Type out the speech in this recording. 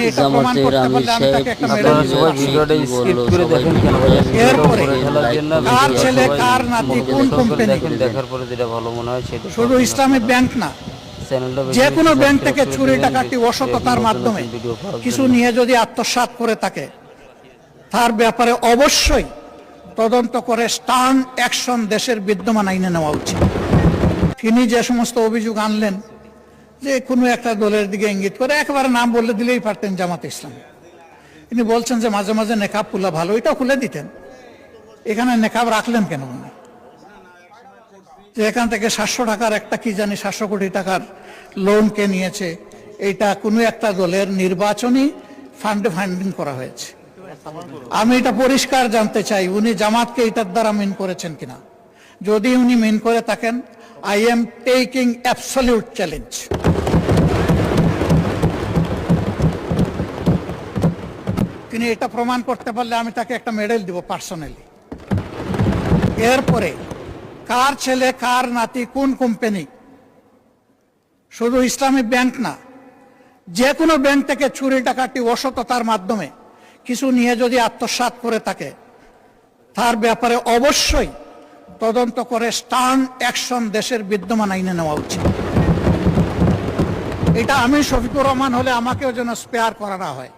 এটা প্রমাণ করতে পারলে আমি তাকে একটা মেডেল দিব। ভিডিওটা স্কিপ করে দেখেন কেন এরপরে কার ছেলে সবাই কার নাতি কোন মনোযোগ করে কোম্পানি, দেখেন, দেখার পরে যেটা ভালো মনে হয় সেটা শুধু ইসলামী ব্যাংক না, চ্যানেলটা যে কোনো ব্যাংক থেকে চুরি ডাকাতি অসততার মাধ্যমে কিছু নিয়ে যদি আত্মসাৎ করে থাকে তার ব্যাপারে অবশ্যই তদন্ত করে স্টার্ন অ্যাকশন দেশের বিদ্যমান আইনে নেওয়া উচিত। তিনি যে সমস্ত অভিযোগ আনলেন যে কোনো একটা দলের দিকে ইঙ্গিত করে, একেবারে নাম বলে দিলেই পারতেন জামাত ইসলাম। তিনি বলছেন যে মাঝে মাঝে নেকাব খুলা ভালো, এটাও খুলে দিতেন। এখানে নেকাব রাখলেন কেন উনি? যে এখান থেকে 700 টাকার একটা কি জানি 700 কোটি টাকার লোন কে নিয়েছে, এটা কোনো একটা দলের নির্বাচনী ফান্ডে ফান্ডিং করা হয়েছে। আমি এটা পরিষ্কার জানতে চাই উনি জামাতকে এটার দ্বারা মিন করেছেন কিনা। যদি উনি মিন করে থাকেন, I am taking absolute challenge. তিনি এটা প্রমাণ করতে পারলে আমি তাকে একটা মেডেল দিব পার্সোনালি। এরপরে কার ছেলে কার নাতি কোন কোম্পানি, শুধু ইসলামী ব্যাংক না, যে কোনো ব্যাংক থেকে চুরি ডাকাতি অসততার মাধ্যমে কিছু নিয়ে যদি আত্মসাৎ করে থাকে তার ব্যাপারে অবশ্যই তদন্ত করে স্টার্ন অ্যাকশন দেশের বিদ্যমান আইনে নেওয়া উচিত। এটা আমি শফিকুর রহমান হলে আমাকেও যেন স্পেয়ার করা না হয়।